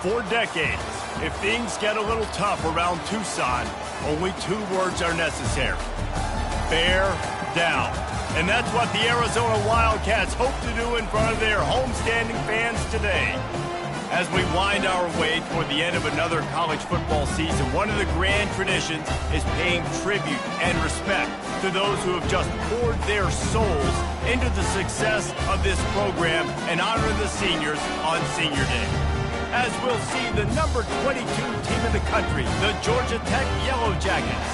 For decades, if things get a little tough around Tucson, only 2 words are necessary. Bear down. And that's what the Arizona Wildcats hope to do in front of their homestanding fans today. As we wind our way toward the end of another college football season, one of the grand traditions is paying tribute and respect to those who have just poured their souls into the success of this program and honor the seniors on Senior Day. As we'll see the number 22 team in the country, the Georgia Tech Yellow Jackets,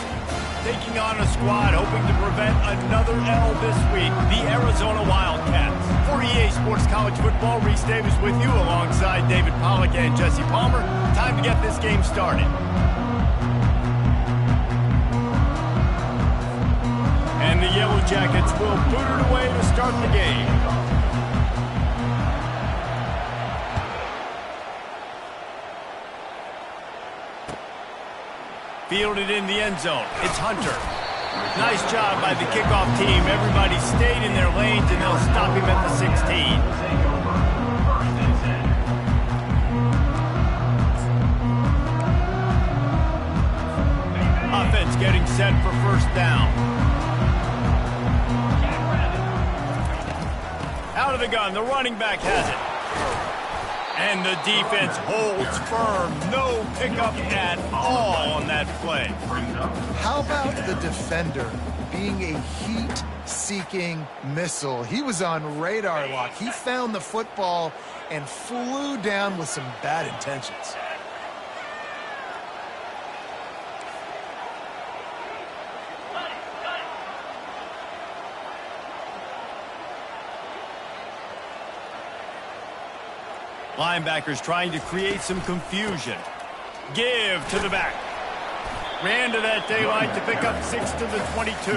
taking on a squad hoping to prevent another L this week, the Arizona Wildcats. For EA Sports College Football, Reese Davis with you alongside David Pollack and Jesse Palmer. Time to get this game started. And the Yellow Jackets will boot it away to start the game. Fielded in the end zone. It's Hunter. Nice job by the kickoff team. Everybody stayed in their lanes, and they'll stop him at the 16. Offense getting set for first down. Out of the gun. The running back has it. And the defense holds firm. No pickup at all on that play. How about the defender being a heat-seeking missile? He was on radar lock. He found the football and flew down with some bad intentions. Linebackers trying to create some confusion. Give to the back. Ran to that daylight to pick up 6 to the 22.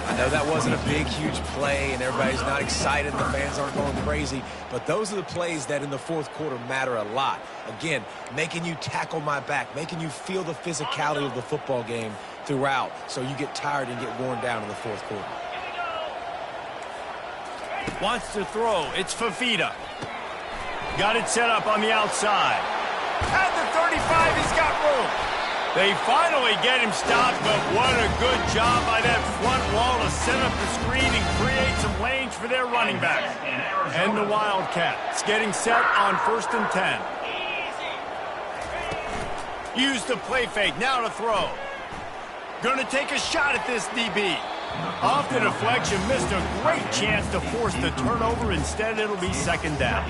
I know that wasn't a big, huge play, and everybody's not excited. The fans aren't going crazy. But those are the plays that in the fourth quarter matter a lot. Again, making you tackle my back, making you feel the physicality of the football game throughout so you get tired and get worn down in the fourth quarter. Wants to throw. It's Fafita. Got it set up on the outside. At the 35, he's got room. They finally get him stopped, but what a good job by that front wall to set up the screen and create some lanes for their running back. And the Wildcats getting set on 1st and 10. Use the play fake, now to throw. Gonna take a shot at this DB. Off the deflection, missed a great chance to force the turnover. Instead, it'll be 2nd down.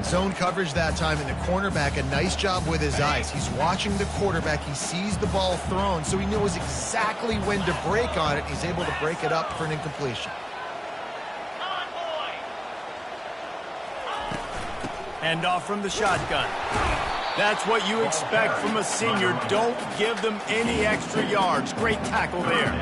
Zone coverage that time, and the cornerback, a nice job with his eyes. He's watching the quarterback. He sees the ball thrown, so he knows exactly when to break on it. He's able to break it up for an incompletion. Hand off from the shotgun. That's what you expect from a senior. Don't give them any extra yards. Great tackle there.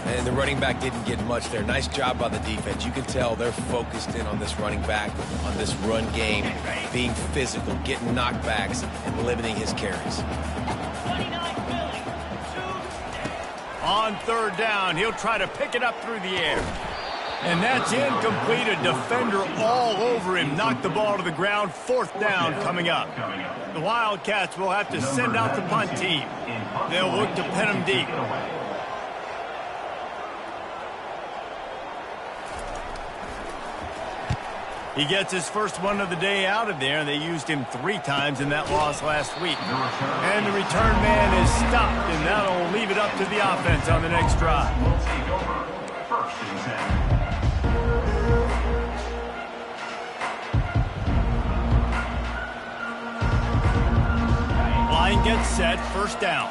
And the running back didn't get much there. Nice job by the defense. You can tell they're focused in on this running back, on this run game, being physical, getting knockbacks, and limiting his carries. On 3rd down, he'll try to pick it up through the air. And that's incomplete. A defender all over him. Knocked the ball to the ground. 4th down coming up. The Wildcats will have to send out the punt team. They'll look to pin him deep. He gets his first one of the day out of there. They used him 3 times in that loss last week. And the return man is stopped, and that'll leave it up to the offense on the next drive. Line gets set, 1st down.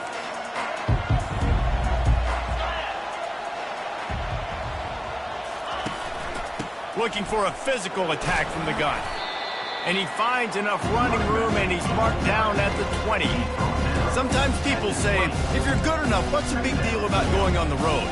Looking for a physical attack from the gun. And he finds enough running room, and he's marked down at the 20. Sometimes people say, if you're good enough, what's the big deal about going on the road?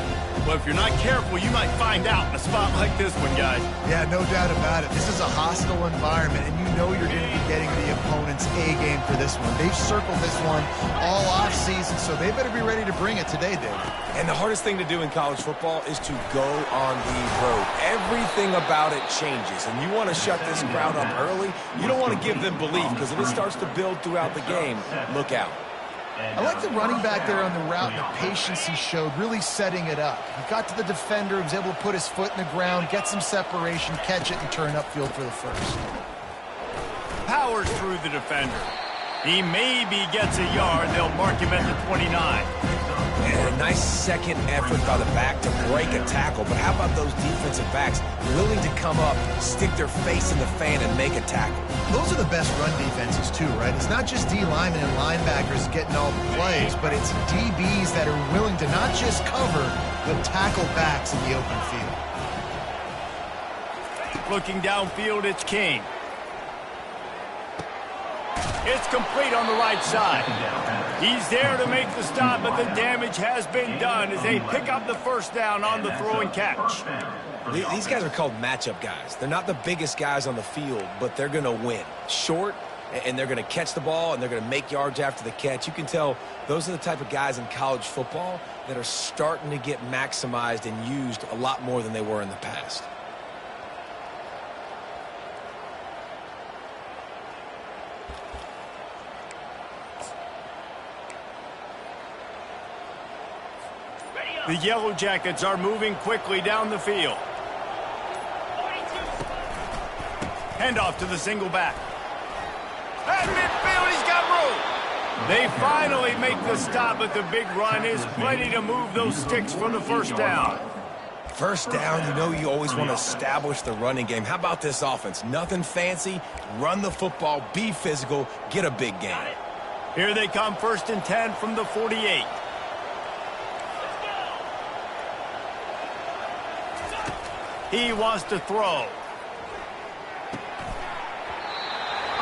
Well, if you're not careful, you might find out in a spot like this one, guys. Yeah, no doubt about it. This is a hostile environment, and you know you're going to be getting the opponent's A-game for this one. They've circled this one all offseason, so they better be ready to bring it today, Dave. And the hardest thing to do in college football is to go on the road. Everything about it changes, and you want to shut this crowd up early. You don't want to give them belief, because if it starts to build throughout the game, look out. I like the running back there on the route and the patience he showed, really setting it up. He got to the defender, he was able to put his foot in the ground, get some separation, catch it, and turn upfield for the first. Powers through the defender. He maybe gets a yard. They'll mark him at the 29. And a nice second effort by the back to break a tackle. But how about those defensive backs willing to come up, stick their face in the fan, and make a tackle? Those are the best run defenses, too, right? It's not just D linemen and linebackers getting all the plays, but it's DBs that are willing to not just cover, but tackle backs in the open field. Looking downfield, it's King. It's complete on the right side. He's there to make the stop, but the damage has been done as they pick up the first down on the throw and catch. These guys are called matchup guys. They're not the biggest guys on the field, but they're going to win. Short, and they're going to catch the ball, and they're going to make yards after the catch. You can tell those are the type of guys in college football that are starting to get maximized and used a lot more than they were in the past. The Yellow Jackets are moving quickly down the field. Handoff to the single back. At midfield, he's got room. They finally make the stop, but the big run is plenty to move those sticks for the first down. First down, you know you always want to establish the running game. How about this offense? Nothing fancy. Run the football, be physical, get a big gain. Here they come, 1st and 10 from the 48. He wants to throw.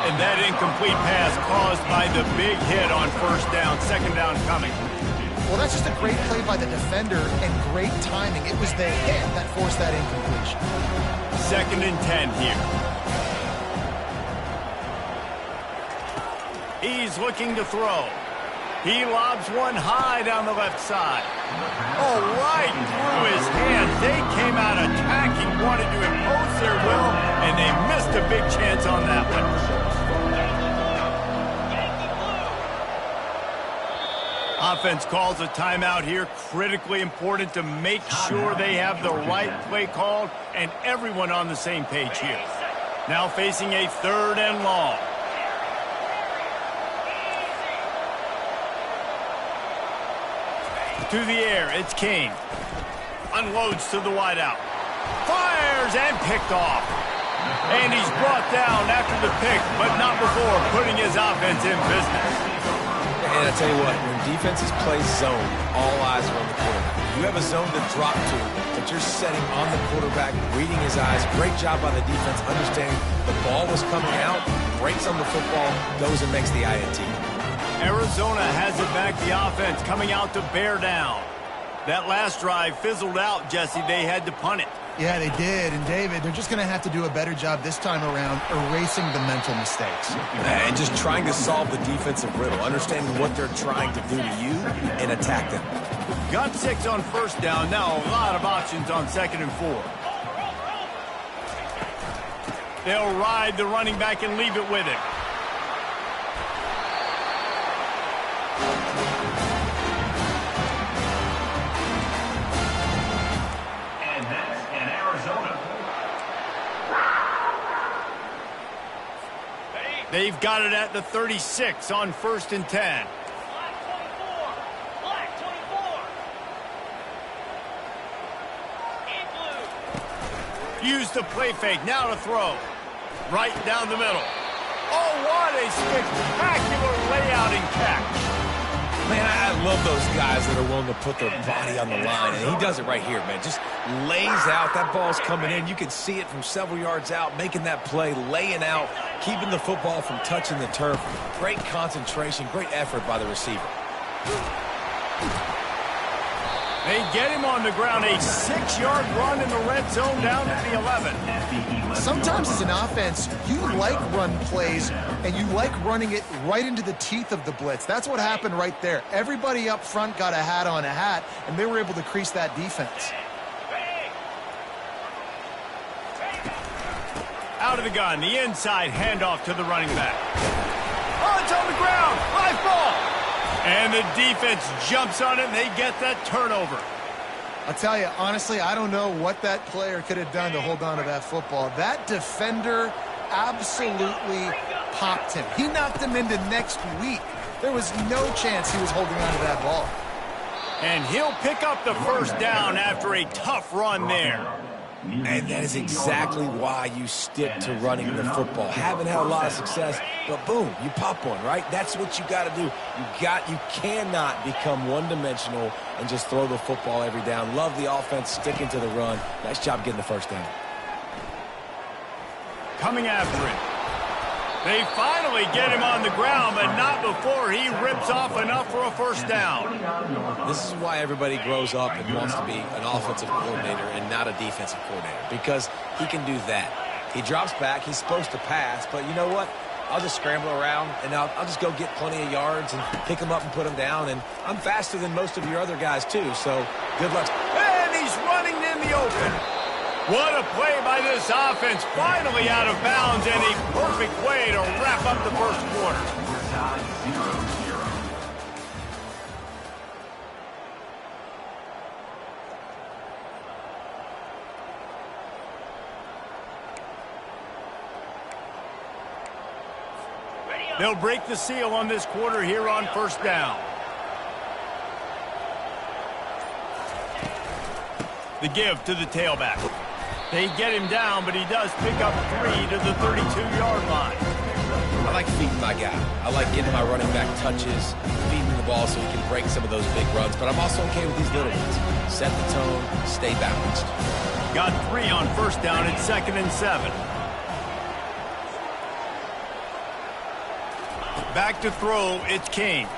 And that incomplete pass caused by the big hit on first down. Second down coming. Well, that's just a great play by the defender and great timing. It was the hit that forced that incompletion. 2nd and 10 here. He's looking to throw. He lobs one high down the left side. Oh, right through his hands. They came out attacking, wanted to impose their will, and they missed a big chance on that one. Offense calls a timeout here. Critically important to make sure they have the right play called and everyone on the same page here. Now facing a 3rd and long. To the air, it's King. Unloads to the wideout. Fires and picked off. And he's brought down after the pick, but not before putting his offense in business. And I tell you what, when defenses play zone, all eyes are on the quarterback. You have a zone to drop to, but you're setting on the quarterback, reading his eyes. Great job by the defense, understanding the ball was coming out, breaks on the football, goes and makes the INT. Arizona has it back, the offense coming out to bear down. That last drive fizzled out, Jesse. They had to punt it. Yeah, they did. And, David, they're just going to have to do a better job this time around erasing the mental mistakes. And just trying to solve the defensive riddle, understanding what they're trying to do to you and attack them. Got 6 on first down. Now a lot of options on 2nd and 4. They'll ride the running back and leave it with him. And that's in Arizona. They've got it at the 36 on 1st and 10. Use the play fake. Now to throw. Right down the middle. Oh, what a spectacular layout and catch. Man, I love those guys that are willing to put their body on the line, and he does it right here, man. Just lays out. That ball's coming in. You can see it from several yards out, making that play, laying out, keeping the football from touching the turf. Great concentration, great effort by the receiver. They get him on the ground, a 6-yard run in the red zone down to the 11. Sometimes as an offense, you like run plays, and you like running it right into the teeth of the blitz. That's what happened right there. Everybody up front got a hat on a hat, and they were able to crease that defense. Out of the gun, the inside handoff to the running back. Oh, it's on the ground, live ball. And the defense jumps on it, and they get that turnover. I'll tell you, honestly, I don't know what that player could have done to hold on to that football. That defender absolutely popped him. He knocked him into next week. There was no chance he was holding on to that ball. And he'll pick up the first down after a tough run there. And that is exactly why you stick to running the football. Haven't had a lot of success, but boom, you pop one, right? That's what you got to do. You cannot become one-dimensional and just throw the football every down. Love the offense, sticking to the run. Nice job getting the first down. Coming after it. They finally get him on the ground, but not before he rips off enough for a first down. This is why everybody grows up and wants to be an offensive coordinator and not a defensive coordinator, because he can do that. He drops back. He's supposed to pass, but you know what? I'll just scramble around, and I'll just go get plenty of yards and pick them up and put them down, and I'm faster than most of your other guys, too, so good luck. And he's running in the open. What a play by this offense, finally out of bounds, and a perfect way to wrap up the first quarter. They'll break the seal on this quarter here on first down. The give to the tailback. They get him down, but he does pick up 3 to the 32-yard line. I like feeding my guy. I like getting my running back touches, feeding the ball so he can break some of those big runs, but I'm also okay with these little ones. Set the tone, stay balanced. Got 3 on first down at 2nd and 7. Back to throw, it's King.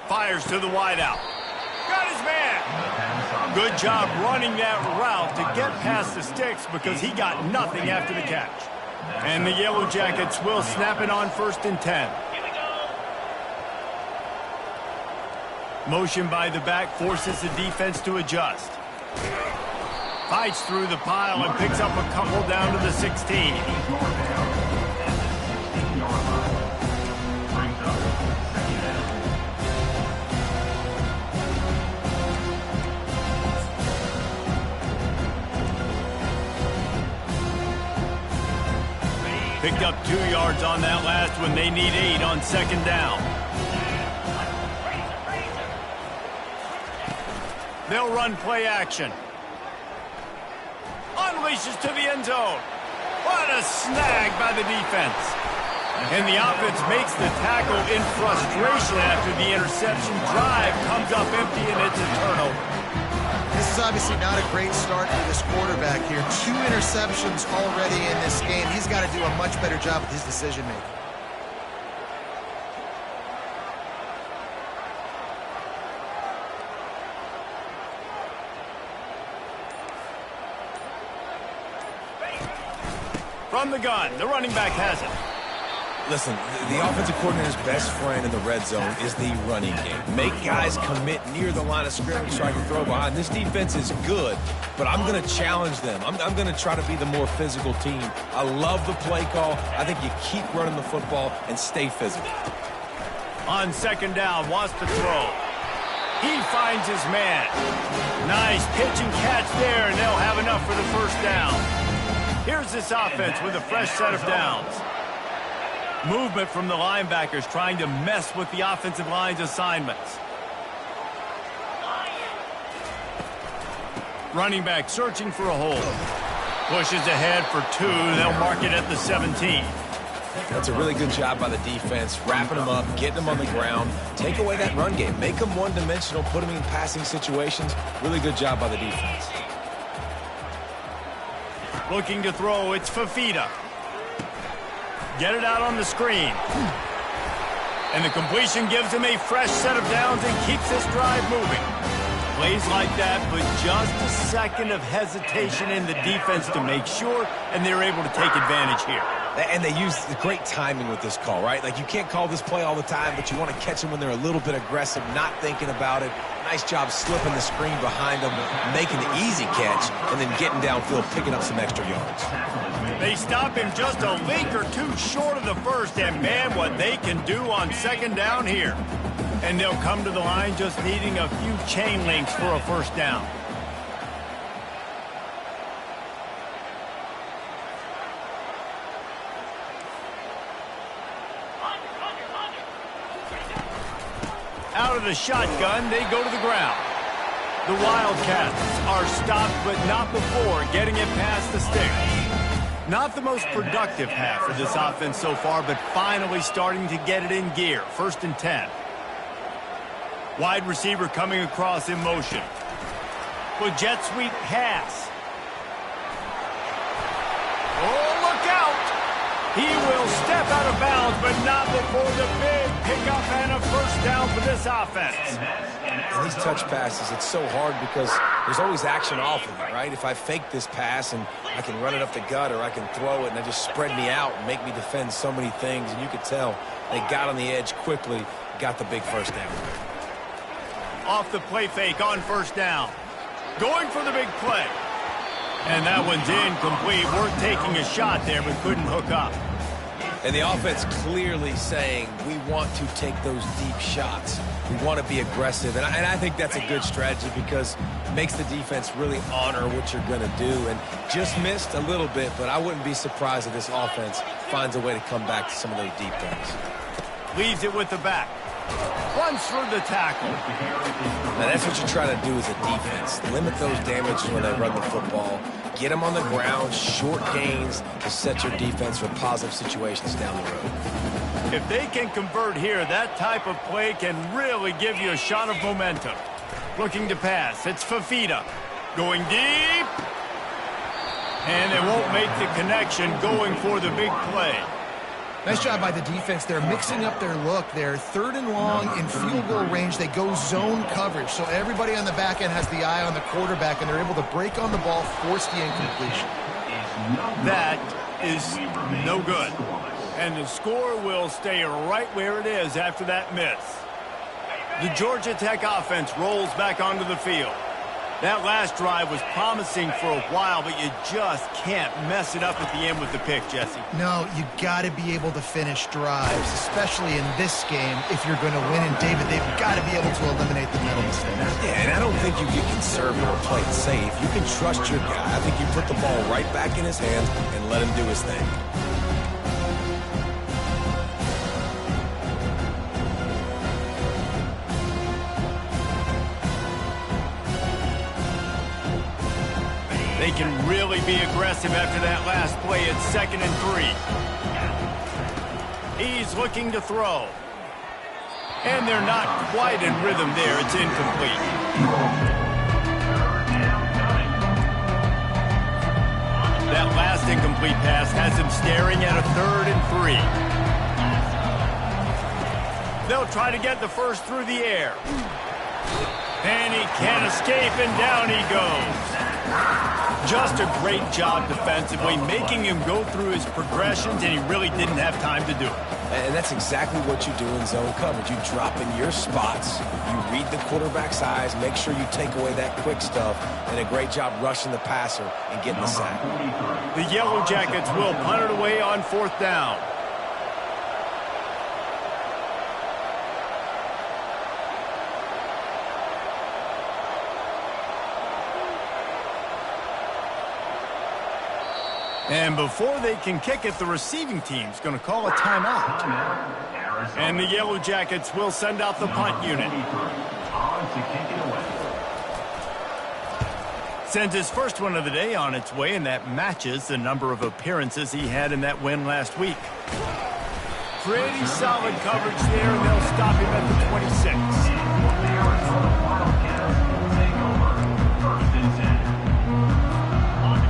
Fires to the wideout. Got his man. Good job running that route to get past the sticks because he got nothing after the catch. And the Yellow Jackets will snap it on 1st and 10. Motion by the back forces the defense to adjust. Fights through the pile and picks up a couple down to the 16. Picked up 2 yards on that last one. They need 8 on 2nd down. They'll run play action. Unleashes to the end zone. What a snag by the defense. And the offense makes the tackle in frustration after the interception. Drive comes up empty, and it's a turnover. This is obviously not a great start for this quarterback here. 2 interceptions already in this game. He's got to do a much better job with his decision-making. From the gun, the running back has it. Listen, the offensive coordinator's best friend in the red zone is the running game. Make guys commit near the line of scrimmage so I can throw behind. This defense is good, but I'm going to challenge them. I'm going to try to be the more physical team. I love the play call. I think you keep running the football and stay physical. On 2nd down, wants to throw. He finds his man. Nice pitch and catch there, and they'll have enough for the first down. Here's this offense with a fresh set of downs. Movement from the linebackers trying to mess with the offensive line's assignments. Running back searching for a hole. Pushes ahead for 2. They'll mark it at the 17. That's a really good job by the defense, wrapping them up, getting them on the ground. Take away that run game. Make them one-dimensional, put them in passing situations. Really good job by the defense. Looking to throw, it's Fafita. Get it out on the screen. And the completion gives him a fresh set of downs and keeps this drive moving. Plays like that, but just a second of hesitation in the defense to make sure, and they're able to take advantage here. And they use the great timing with this call, right? Like, you can't call this play all the time, but you want to catch them when they're a little bit aggressive, not thinking about it. Nice job slipping the screen behind them, making the easy catch, and then getting downfield, picking up some extra yards. They stop him just a link or two short of the first, and man, what they can do on second down here. And they'll come to the line just needing a few chain links for a first down. Out of the shotgun, they go to the ground. The Wildcats are stopped, but not before getting it past the sticks. Not the most productive half of this offense so far, but finally starting to get it in gear. 1st and 10. Wide receiver coming across in motion. With jet sweep pass. Oh, look out! He will step out of bounds, but not before the big pickup and a first down for this offense. And these touch passes, it's so hard because there's always action off of it, right? If I fake this pass and I can run it up the gut, or I can throw it and it just spread me out and make me defend so many things, and you could tell they got on the edge quickly, got the big first down. Off the play fake on first down. Going for the big play. And that one's incomplete. Worth taking a shot there, but couldn't hook up. And the offense clearly saying, we want to take those deep shots. We want to be aggressive. And I think that's a good strategy because it makes the defense really honor what you're going to do. And just missed a little bit, but I wouldn't be surprised if this offense finds a way to come back to some of those deep things. Leaves it with the back. Runs through the tackle. Now that's what you try to do as a defense. Limit those damages when they run the football. Get them on the ground, short gains to set your defense for positive situations down the road. If they can convert here, that type of play can really give you a shot of momentum. Looking to pass. It's Fafita. Going deep. And they won't make the connection going for the big play. Nice job by the defense. They're mixing up their look. They're 3rd and long in field goal range. They go zone coverage. So everybody on the back end has the eye on the quarterback, and they're able to break on the ball, force the incompletion. That is no good. And the score will stay right where it is after that miss. The Georgia Tech offense rolls back onto the field. That last drive was promising for a while, but you just can't mess it up at the end with the pick, Jesse. No, you got to be able to finish drives, especially in this game if you're going to win. And, David, they've got to be able to eliminate the mental mistakes. Yeah, and I don't think you get conservative or play it safe. You can trust your guy. I think you put the ball right back in his hands and let him do his thing. They can really be aggressive after that last play. It's 2nd and 3. He's looking to throw. And they're not quite in rhythm there. It's incomplete. That last incomplete pass has him staring at a 3rd and 3. They'll try to get the first through the air. And he can't escape, and down he goes. Just a great job defensively, making him go through his progressions, and he really didn't have time to do it. And that's exactly what you do in zone coverage. You drop in your spots, you read the quarterback's eyes, make sure you take away that quick stuff, and a great job rushing the passer and getting the sack. The Yellow Jackets will punt it away on 4th down. And before they can kick it, the receiving team's going to call a timeout. And the Yellow Jackets will send out the punt unit. Sends his first one of the day on its way, and that matches the number of appearances he had in that win last week. Pretty solid coverage there, and they'll stop him at the 26.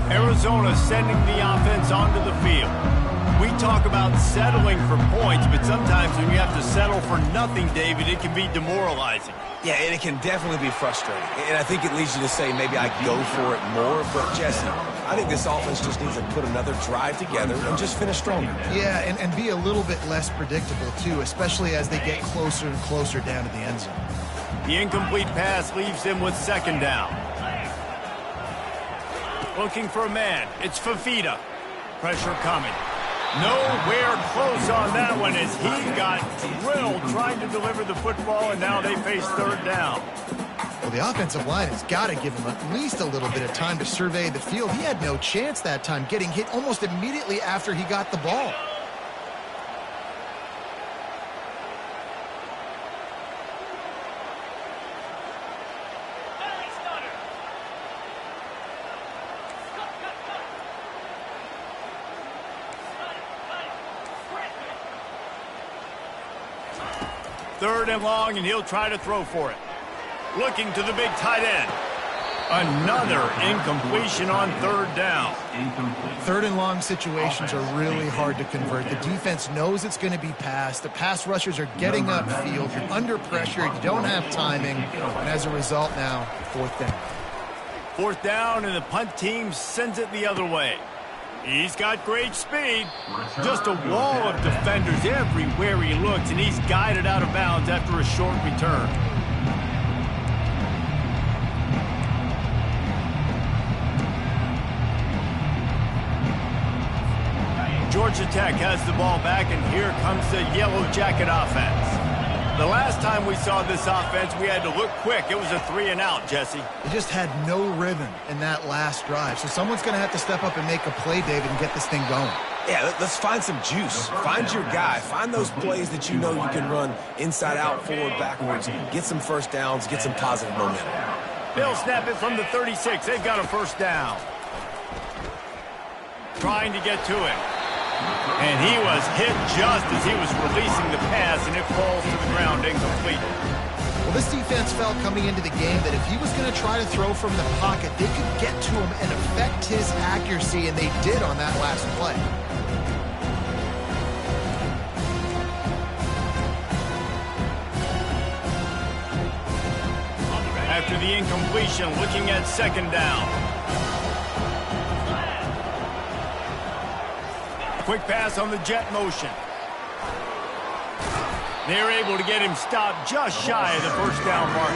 Arizona sending the offense onto the field. We talk about settling for points, but sometimes when you have to settle for nothing, David, it can be demoralizing. Yeah, and it can definitely be frustrating. And I think it leads you to say maybe I go for it more. But, Jesse, I think this offense just needs to put another drive together and just finish stronger. Yeah, and be a little bit less predictable, too, especially as they get closer and closer down to the end zone. The incomplete pass leaves him with second down. Looking for a man. It's Fifita. Pressure coming. Nowhere close on that one as he got drilled trying to deliver the football, and now they face third down. Well, the offensive line has got to give him at least a little bit of time to survey the field. He had no chance that time, getting hit almost immediately after he got the ball. Third and long, and he'll try to throw for it. Looking to the big tight end. Another incompletion on third down. Third and long situations are really hard to convert. The defense knows it's going to be passed. The pass rushers are getting upfield. You're under pressure. You don't have timing. And as a result now, fourth down. Fourth down, and the punt team sends it the other way. He's got great speed. Just a wall of defenders everywhere he looks, and he's guided out of bounds after a short return. Georgia Tech has the ball back, and here comes the Yellow Jacket offense. The last time we saw this offense, we had to look quick. It was a 3-and-out, Jesse. They just had no rhythm in that last drive. So someone's going to have to step up and make a play, David, and get this thing going. Yeah, let's find some juice. Find your guy. Find those plays that you know you can run inside out, forward, backwards. Get some first downs. Get some positive momentum. They'll snap it from the 36. They've got a first down. Trying to get to it. And he was hit just as he was releasing the pass, and it falls to the ground incomplete. Well, this defense felt coming into the game that if he was going to try to throw from the pocket, they could get to him and affect his accuracy, and they did on that last play. After the incompletion, looking at second down. Quick pass on the jet motion. They're able to get him stopped just shy of the first down mark.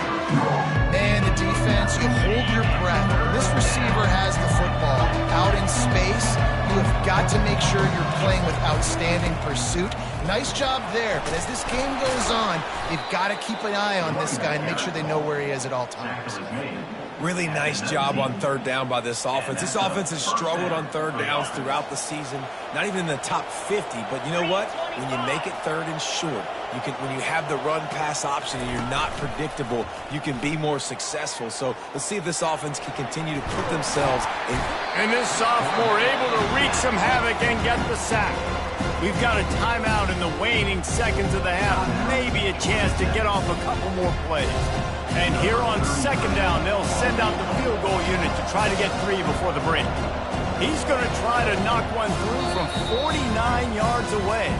Man, the defense, you hold your breath. When this receiver has the football out in space, you have got to make sure you're playing with outstanding pursuit. Nice job there, but as this game goes on, they've got to keep an eye on this guy and make sure they know where he is at all times. Really nice job on third down by this offense. This offense has struggled on third downs throughout the season, not even in the top 50. But you know what? When you make it third and short, when you have the run-pass option and you're not predictable, you can be more successful. So let's see if this offense can continue to put themselves in. And this sophomore able to wreak some havoc and get the sack. We've got a timeout in the waning seconds of the half. Maybe a chance to get off a couple more plays. And here on second down, they'll send out the field goal unit to try to get 3 before the break. He's going to try to knock one through from 49 yards away.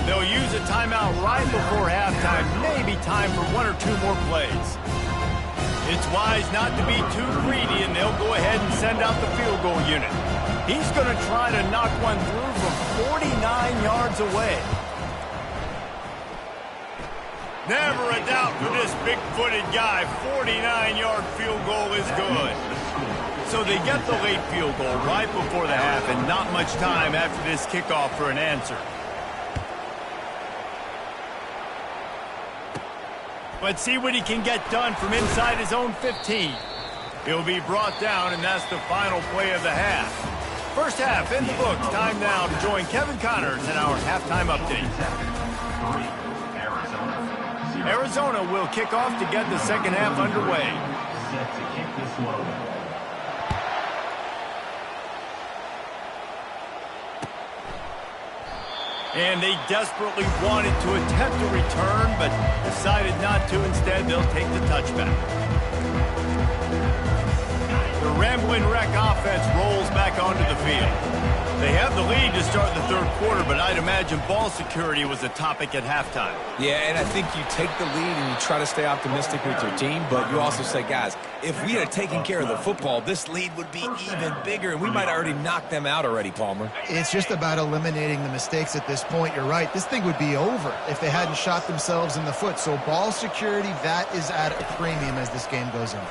They'll use a timeout right before halftime, maybe time for 1 or 2 more plays. It's wise not to be too greedy, and they'll go ahead and send out the field goal unit. He's going to try to knock one through from 49 yards away. Never a doubt for this big-footed guy. 49-yard field goal is good. So they get the late field goal right before the half, and not much time after this kickoff for an answer. Let's see what he can get done from inside his own 15. He'll be brought down, and that's the final play of the half. First half in the books. Time now to join Kevin Connors in our halftime update. Arizona will kick off to get the second half underway. Set to kick this one. And they desperately wanted to attempt a return, but decided not to. Instead, they'll take the touchback. The Rambling Wreck offense rolls back onto the field. They have the lead to start the third quarter, but I'd imagine ball security was a topic at halftime. Yeah, and I think you take the lead and you try to stay optimistic with your team, but you also say, guys, if we had taken care of the football, this lead would be even bigger, and we might have already knocked them out already, Palmer. It's just about eliminating the mistakes at this point. You're right. This thing would be over if they hadn't shot themselves in the foot. So ball security, that is at a premium as this game goes on.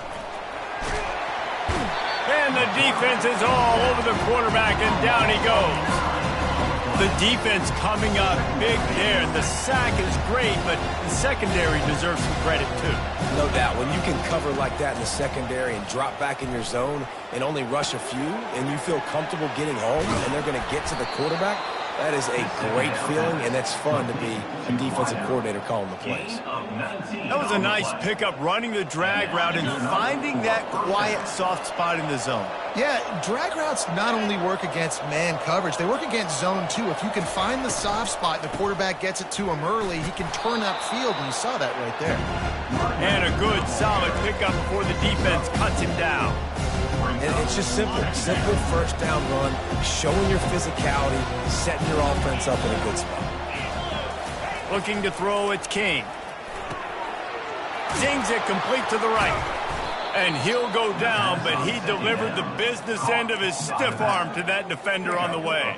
And the defense is all over the quarterback, and down he goes. The defense coming up big there. The sack is great, but the secondary deserves some credit too. No doubt. When you can cover like that in the secondary and drop back in your zone and only rush a few, and you feel comfortable getting home, and they're going to get to the quarterback, that is a great feeling, and it's fun to be a defensive coordinator calling the plays. That was a nice pickup, running the drag route and finding that quiet, soft spot in the zone. Yeah, drag routes not only work against man coverage, they work against zone too. If you can find the soft spot, the quarterback gets it to him early, he can turn upfield, and you saw that right there. And a good, solid pickup before the defense cuts him down. And it's just simple first down run, showing your physicality, setting your offense up in a good spot. Looking to throw, it's King. Dings it complete to the right. And he'll go down, but he delivered the business end of his stiff arm to that defender on the way.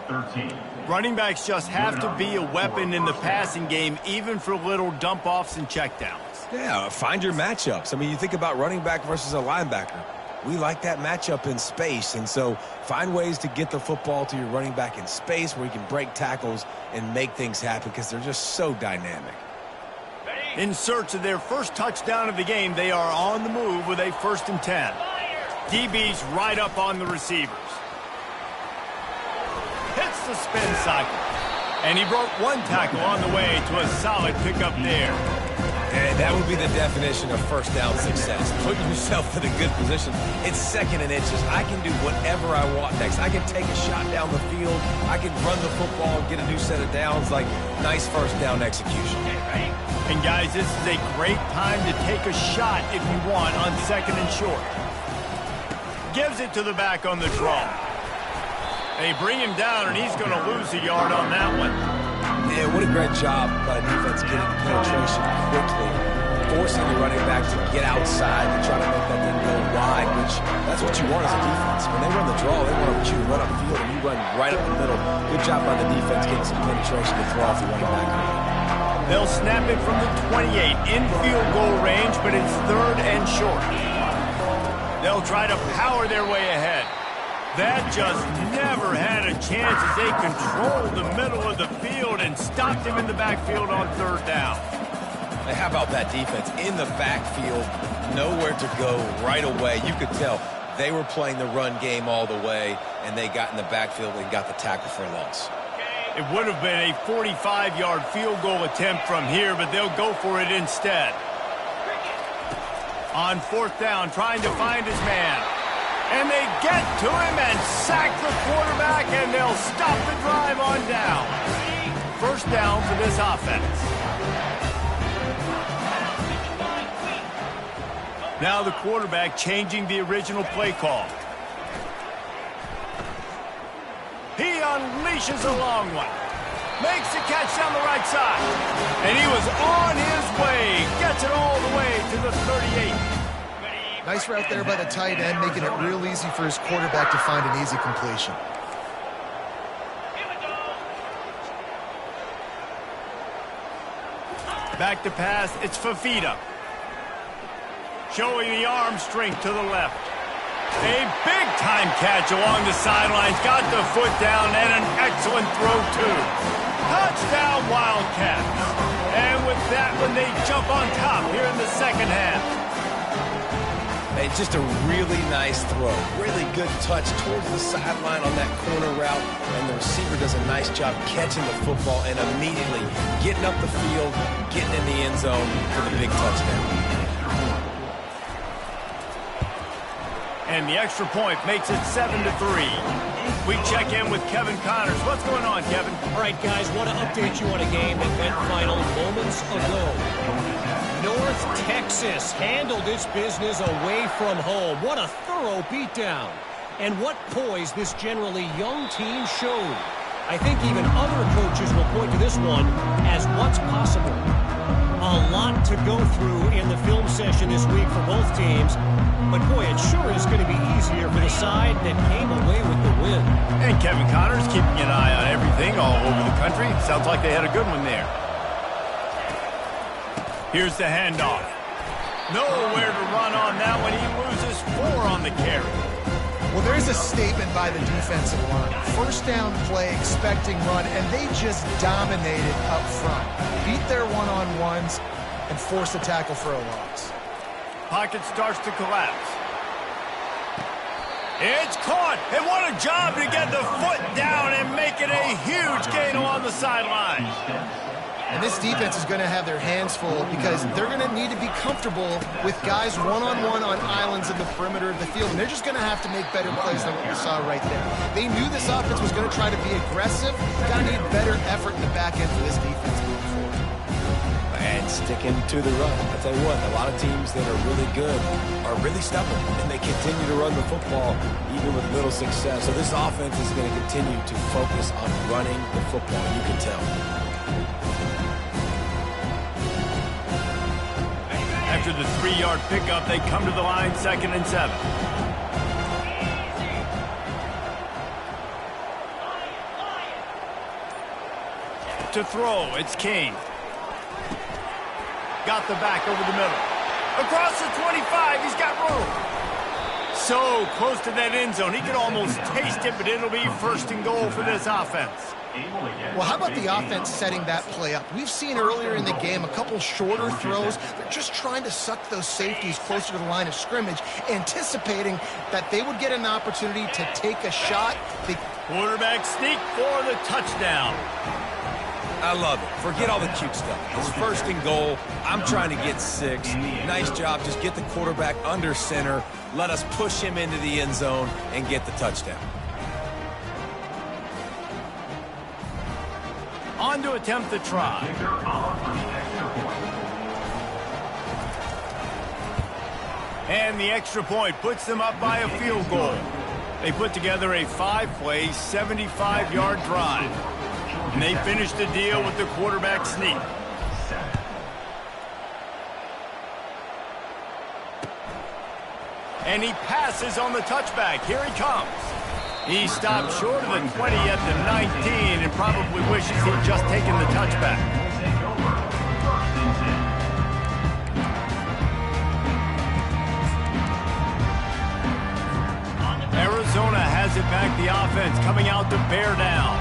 Running backs just have to be a weapon in the passing game, even for little dump-offs and checkdowns. Yeah, find your matchups. I mean, you think about running back versus a linebacker. We like that matchup in space, and so find ways to get the football to your running back in space where you can break tackles and make things happen because they're just so dynamic. In search of their first touchdown of the game, they are on the move with a 1st and 10. DB's right up on the receivers. Hits the spin cycle. And he broke one tackle on the way to a solid pickup there. And that would be the definition of first down success. Putting yourself in a good position. It's 2nd and inches. I can do whatever I want next. I can take a shot down the field. I can run the football and get a new set of downs. Like, nice first down execution. And guys, this is a great time to take a shot if you want on 2nd and short. Gives it to the back on the draw. They bring him down, and he's going to lose a yard on that one. Yeah, what a great job by defense getting penetration quickly, forcing the running back to get outside and try to make that thing go wide, which that's what you want as a defense. When they run the draw, they want you to run upfield, and you run right up the middle. Good job by the defense getting some penetration to throw off the running back. They'll snap it from the 28 in field goal range, but it's 3rd and short. They'll try to power their way ahead. That just never had a chance as they controlled the middle of the field and stopped him in the backfield on 3rd down. And how about that defense in the backfield, nowhere to go right away. You could tell they were playing the run game all the way, and they got in the backfield and got the tackle for a loss. It would have been a 45-yard field goal attempt from here, but they'll go for it instead. On 4th down, trying to find his man. And they get to him and sack the quarterback, and they'll stop the drive on down. 1st down for this offense. Now the quarterback changing the original play call. He unleashes a long one. Makes the catch down the right side. And he was on his way. Gets it all the way to the 38. Nice route there by the tight end, making it real easy for his quarterback to find an easy completion. Back to pass, it's Fafita. Showing the arm strength to the left. A big-time catch along the sidelines. Got the foot down and an excellent throw, too. Touchdown, Wildcats. And with that one, they jump on top here in the 2nd half. Hey, just a really nice throw. Really good touch towards the sideline on that corner route. And the receiver does a nice job catching the football and immediately getting up the field, getting in the end zone for the big touchdown. And the extra point makes it 7-3. We check in with Kevin Connors. What's going on, Kevin? All right, guys, want to update you on a game that went final moments ago. North Texas handled its business away from home. What a thorough beatdown. And what poise this generally young team showed. I think even other coaches will point to this one as what's possible. A lot to go through in the film session this week for both teams. But boy, it sure is going to be easier for the side that came away with the win. And Kevin Connors keeping an eye on everything all over the country. Sounds like they had a good one there. Here's the handoff. Nowhere to run on that one. He loses 4 on the carry. Well, there's a statement by the defensive line. First down play, expecting run, and they just dominated up front. Beat their one-on-ones and forced a tackle for a loss. Pocket starts to collapse. It's caught, and what a job to get the foot down and make it a huge gain along the sideline. And this defense is going to have their hands full because they're going to need to be comfortable with guys one-on-one on islands in the perimeter of the field. And they're just going to have to make better plays than what we saw right there. They knew this offense was going to try to be aggressive. Got to need better effort in the back end for this defense moving forward. And sticking to the run. I tell you what, a lot of teams that are really good are really stubborn, and they continue to run the football even with little success. So this offense is going to continue to focus on running the football. You can tell. After the 3-yard pickup, they come to the line, 2nd and 7. To throw, it's King. Got the back over the middle. Across the 25, he's got room. So close to that end zone, he could almost taste it, but it'll be 1st and goal for this offense. Well, how about the offense setting that play up? We've seen earlier in the game a couple shorter throws. They're just trying to suck those safeties closer to the line of scrimmage, anticipating that they would get an opportunity to take a shot. Quarterback sneak for the touchdown. I love it. Forget all the cute stuff. It's 1st and goal. I'm trying to get 6. Nice job. Just get the quarterback under center. Let us push him into the end zone and get the touchdown. On to attempt the try. And the extra point puts them up by a field goal. They put together a 5-play, 75-yard drive. And they finish the deal with the quarterback sneak. And he passes on the touchback. Here he comes. He stopped short of the 20 at the 19 and probably wishes he'd just taken the touchback. Arizona has it back, the offense coming out to bear down.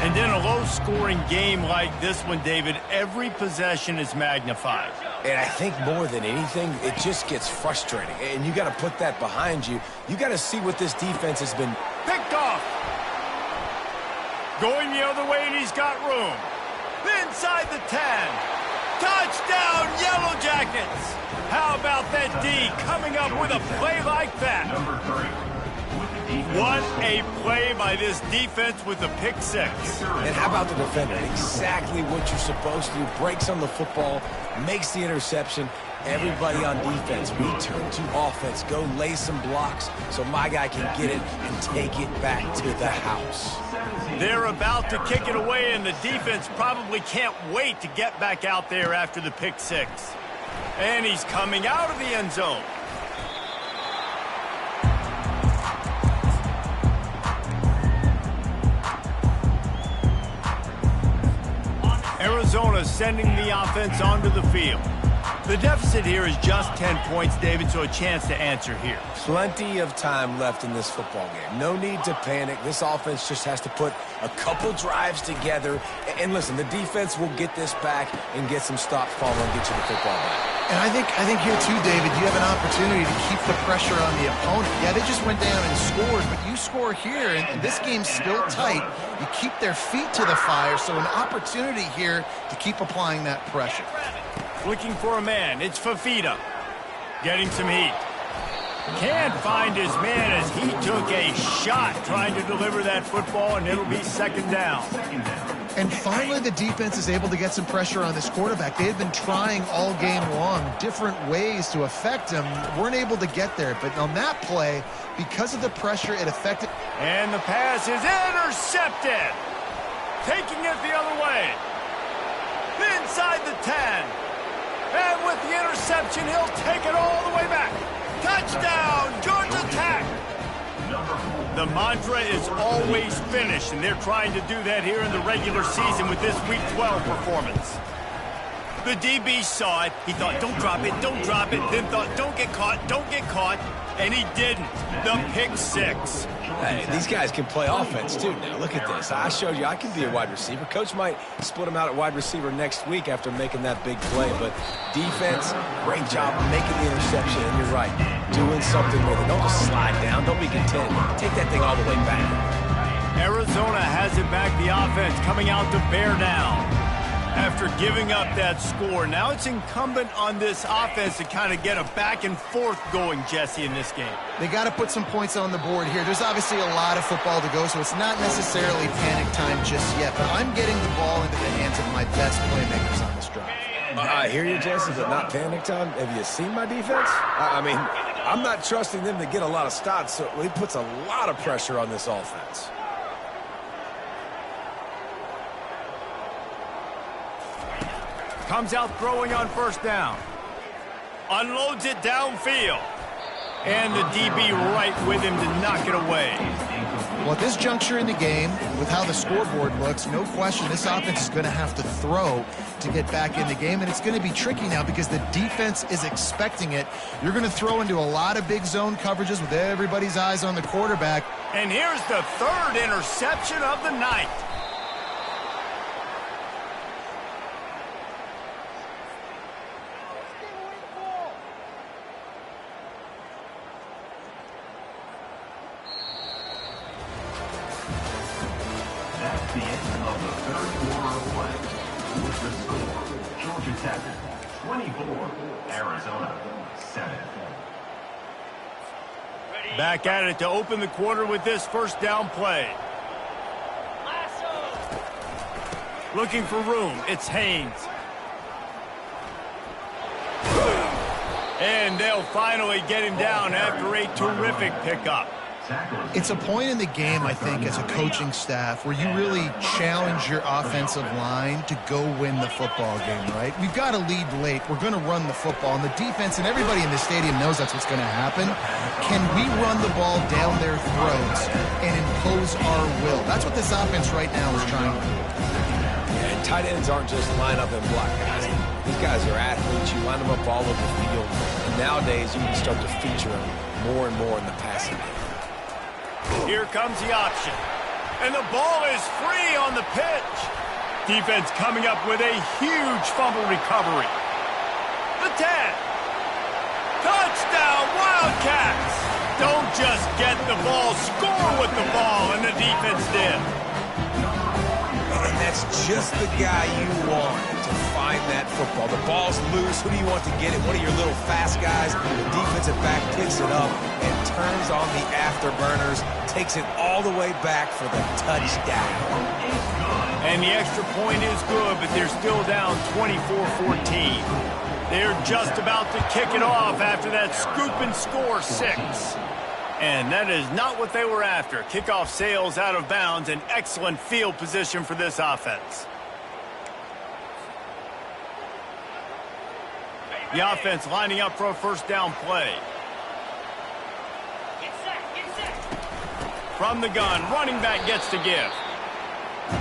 And in a low-scoring game like this one, David, every possession is magnified. And I think more than anything, it just gets frustrating. And you got to put that behind you. You got to see what this defense has been. Picked off. Going the other way, and he's got room. Inside the 10. Touchdown, Yellow Jackets. How about that D coming up with a play like that? Number 3. What a play by this defense with the pick 6. And how about the defender? Exactly what you're supposed to do. Breaks on the football, makes the interception. Everybody on defense, we turn to offense. Go lay some blocks so my guy can get it and take it back to the house. They're about to kick it away, and the defense probably can't wait to get back out there after the pick 6. And he's coming out of the end zone. Arizona sending the offense onto the field. The deficit here is just 10 points, David, so a chance to answer here. Plenty of time left in this football game. No need to panic. This offense just has to put a couple drives together. And listen, the defense will get this back and get some stops, Paul, and get you the football back. And I think here too, David, you have an opportunity to keep the pressure on the opponent. Yeah, they just went down and scored, but you score here, and this game's still tight. You keep their feet to the fire, so an opportunity here to keep applying that pressure. Looking for a man. It's Fafita. Getting some heat. Can't find his man as he took a shot trying to deliver that football, and it'll be 2nd down. And finally, the defense is able to get some pressure on this quarterback. They had been trying all game long different ways to affect him. Weren't able to get there. But on that play, because of the pressure, it affected. And the pass is intercepted. Taking it the other way. Inside the 10. And with the interception, he'll take it all the way back. Touchdown, Georgia Tech. The mantra is always finish, and they're trying to do that here in the regular season with this Week 12 performance. The DB saw it. He thought, don't drop it, don't drop it. Then thought, don't get caught, and he didn't. The pick six. Hey, these guys can play offense, too. Now, look at this. I showed you I can be a wide receiver. Coach might split him out at wide receiver next week after making that big play. But defense, great job making the interception. And you're right, doing something with it. Don't just slide down. Don't be content. Take that thing all the way back. Arizona has it back, the offense coming out to bear down. After giving up that score, now it's incumbent on this offense to kind of get a back and forth going, Jesse, in this game. They got to put some points on the board here. There's obviously a lot of football to go, so it's not necessarily panic time just yet. But I'm getting the ball into the hands of my best playmakers on this drive. I hear you, Jesse, but not panic time. Have you seen my defense? I mean, I'm not trusting them to get a lot of stops, so he puts a lot of pressure on this offense. Comes out throwing on first down. Unloads it downfield. And the DB right with him to knock it away. Well, at this juncture in the game, with how the scoreboard looks, no question this offense is going to have to throw to get back in the game, and it's going to be tricky now because the defense is expecting it. You're going to throw into a lot of big zone coverages with everybody's eyes on the quarterback. And here's the third interception of the night. The end of the third quarter of play. With the score, Georgia Tech 24, Arizona 7. Back at it to open the quarter with this first down play. Looking for room. It's Haynes. And they'll finally get him down after a terrific pickup. It's a point in the game, I think, as a coaching staff where you really challenge your offensive line to go win the football game, right? We've got to lead late. We're going to run the football. And the defense and everybody in the stadium knows that's what's going to happen. Can we run the ball down their throats and impose our will? That's what this offense right now is trying to do. Yeah, and tight ends aren't just line up and block guys. These guys are athletes. You line them up all over the field. And nowadays, you can start to feature them more and more in the passing game. Here comes the option. And the ball is free on the pitch. Defense coming up with a huge fumble recovery. The 10. Touchdown, Wildcats. Don't just get the ball, score with the ball, and the defense did. And that's just the guy you want to find that football. The ball's loose. Who do you want to get it? One of your little fast guys. The defensive back picks it up and turns on the afterburners, takes it all the way back for the touchdown. And the extra point is good, but they're still down 24-14. They're just about to kick it off after that scoop and score 6. And that is not what they were after. Kickoff sails out of bounds, an excellent field position for this offense. The offense lining up for a first down play. From the gun, running back gets to give.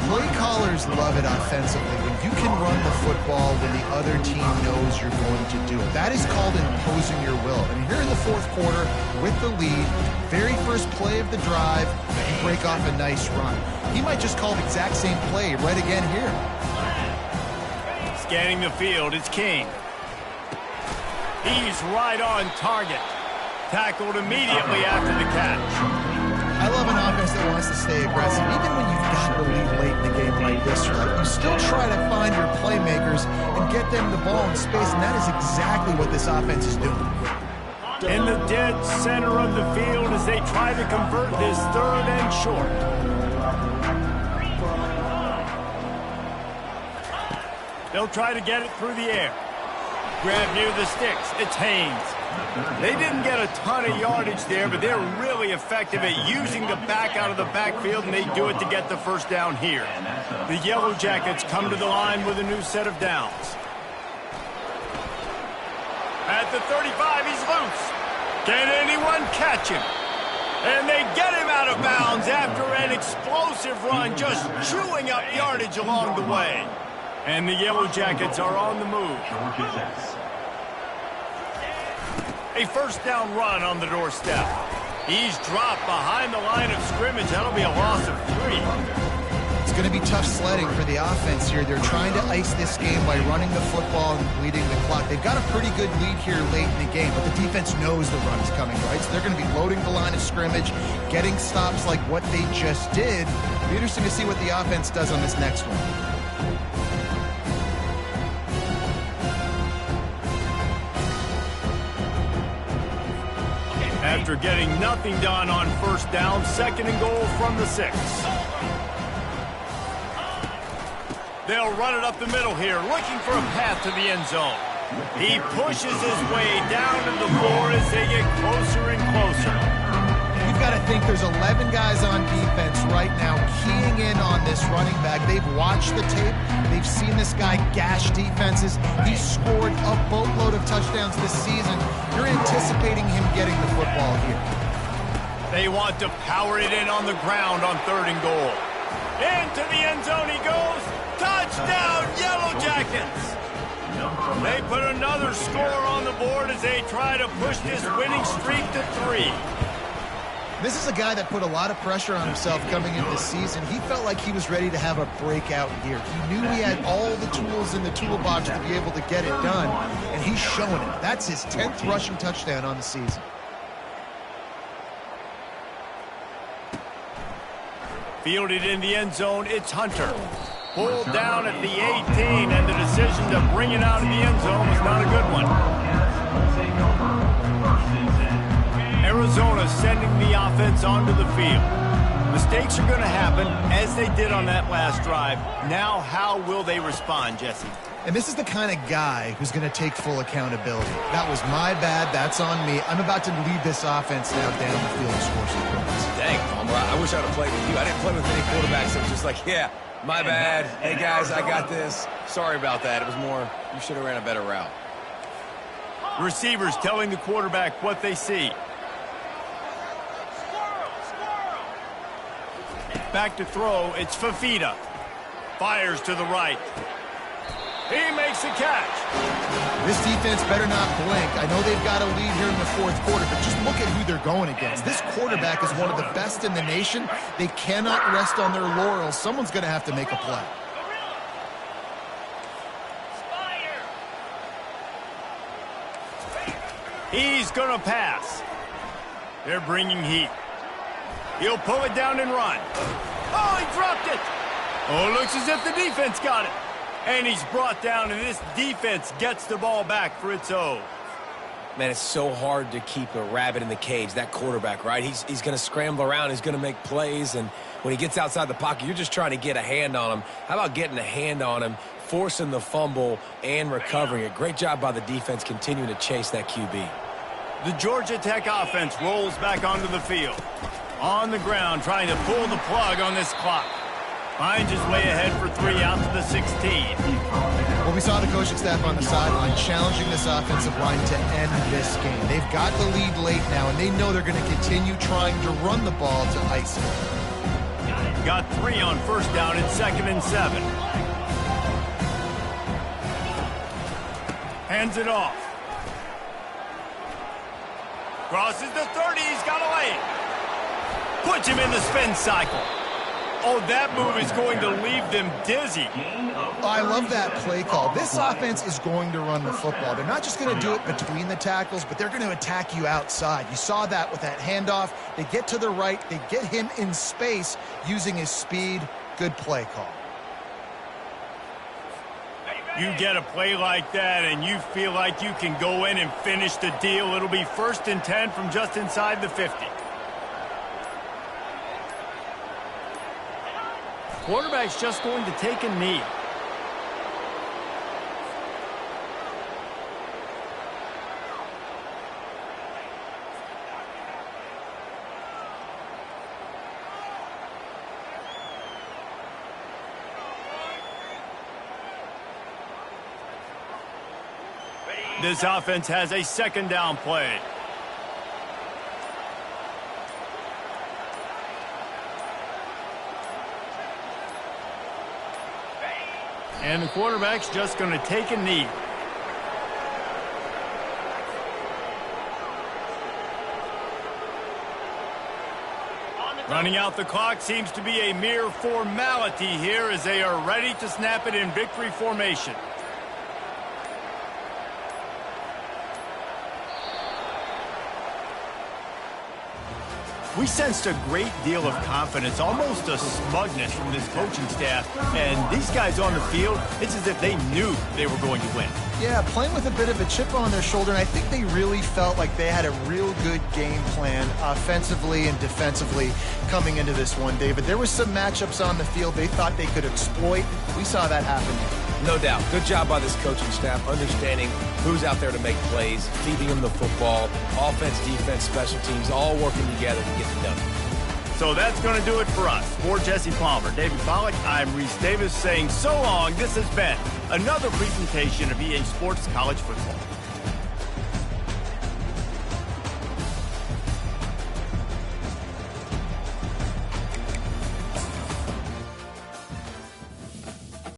Play callers love it offensively when you can run the football when the other team knows you're going to do it. That is called imposing your will. And here in the fourth quarter with the lead, very first play of the drive, you break off a nice run. He might just call the exact same play right again here. Scanning the field, it's King. He's right on target. Tackled immediately after the catch. I love an offense that wants to stay aggressive. Even when you've got the lead late in the game like this, right? You still try to find your playmakers and get them the ball in space, and that is exactly what this offense is doing. In the dead center of the field as they try to convert this third and short. They'll try to get it through the air. Grab near the sticks. It's Haynes. They didn't get a ton of yardage there, but they're really effective at using the back out of the backfield, and they do it to get the first down here. The Yellow Jackets come to the line with a new set of downs. At the 35, he's loose. Can anyone catch him? And they get him out of bounds after an explosive run, just chewing up yardage along the way. And the Yellow Jackets are on the move. A first down run on the doorstep. He's dropped behind the line of scrimmage. That'll be a loss of 3. It's going to be tough sledding for the offense here. They're trying to ice this game by running the football and bleeding the clock. They've got a pretty good lead here late in the game, but the defense knows the run is coming, right? So they're going to be loading the line of scrimmage, getting stops like what they just did. It'll be interesting to see what the offense does on this next one. After getting nothing done on first down, 2nd and goal from the 6. They'll run it up the middle here, looking for a path to the end zone. He pushes his way down to the floor as they get closer and closer. You've got to think there's 11 guys on defense right now keying in on this running back. They've watched the tape. They've seen this guy gash defenses. He's scored a boatload of touchdowns this season. You're anticipating him getting the football here. They want to power it in on the ground on 3rd and goal. Into the end zone he goes. Touchdown, Yellow Jackets! They put another score on the board as they try to push this winning streak to 3. This is a guy that put a lot of pressure on himself coming into the season. He felt like he was ready to have a breakout year. He knew he had all the tools in the toolbox to be able to get it done, and he's showing it. That's his 10th rushing touchdown on the season. Fielded in the end zone, it's Hunter. Pulled down at the 18, and the decision to bring it out of the end zone was not a good one. Arizona sending the offense onto the field. Mistakes are going to happen, as they did on that last drive. Now, how will they respond, Jesse? And this is the kind of guy who's going to take full accountability. That was my bad. That's on me. I'm about to lead this offense now down the field and score some points. Dang, Palmer, I wish I would have played with you. I didn't play with any quarterbacks that was just like, yeah, my bad. Hey, guys, I got this. Sorry about that. It was more, you should have ran a better route. Receivers telling the quarterback what they see. Back to throw, it's Fafita. Fires to the right. He makes a catch. This defense better not blink. I know they've got a lead here in the 4th quarter, but just look at who they're going against. This quarterback is one of the best in the nation. They cannot rest on their laurels. Someone's going to have to make a play. He's going to pass. They're bringing heat. He'll pull it down and run. Oh, he dropped it. Oh, it looks as if the defense got it. And he's brought down, and this defense gets the ball back for its own. Man, it's so hard to keep a rabbit in the cage, that quarterback, right? He's going to scramble around. He's going to make plays, and when he gets outside the pocket, you're just trying to get a hand on him. How about getting a hand on him, forcing the fumble, and recovering it? Great job by the defense continuing to chase that QB. The Georgia Tech offense rolls back onto the field. On the ground, trying to pull the plug on this clock. Finds his way ahead for 3 out to the 16. Well, we saw the coaching staff on the sideline challenging this offensive line to end this game. They've got the lead late now, and they know they're going to continue trying to run the ball to ice it. Got 3 on first down and 2nd and 7. Hands it off. Crosses the 30. He's got a lane. Puts him in the spin cycle. Oh, that move is going to leave them dizzy. Oh, I love that play call. This offense is going to run the football. They're not just going to do it between the tackles, but they're going to attack you outside. You saw that with that handoff. They get to the right. They get him in space using his speed. Good play call. You get a play like that and you feel like you can go in and finish the deal. It'll be 1st and 10 from just inside the 50. Quarterback's just going to take a knee. This offense has a second down play. And the quarterback's just going to take a knee. Running out the clock seems to be a mere formality here as they are ready to snap it in victory formation. We sensed a great deal of confidence, almost a smugness from this coaching staff. And these guys on the field, it's as if they knew they were going to win. Yeah, playing with a bit of a chip on their shoulder, and I think they really felt like they had a real good game plan offensively and defensively coming into this one, David. There were some matchups on the field they thought they could exploit. We saw that happen. No doubt. Good job by this coaching staff, understanding who's out there to make plays, feeding them the football, offense, defense, special teams, all working together to get it done. So that's going to do it for us. For Jesse Palmer, David Pollack, I'm Reese Davis saying so long. This has been another presentation of EA Sports College Football.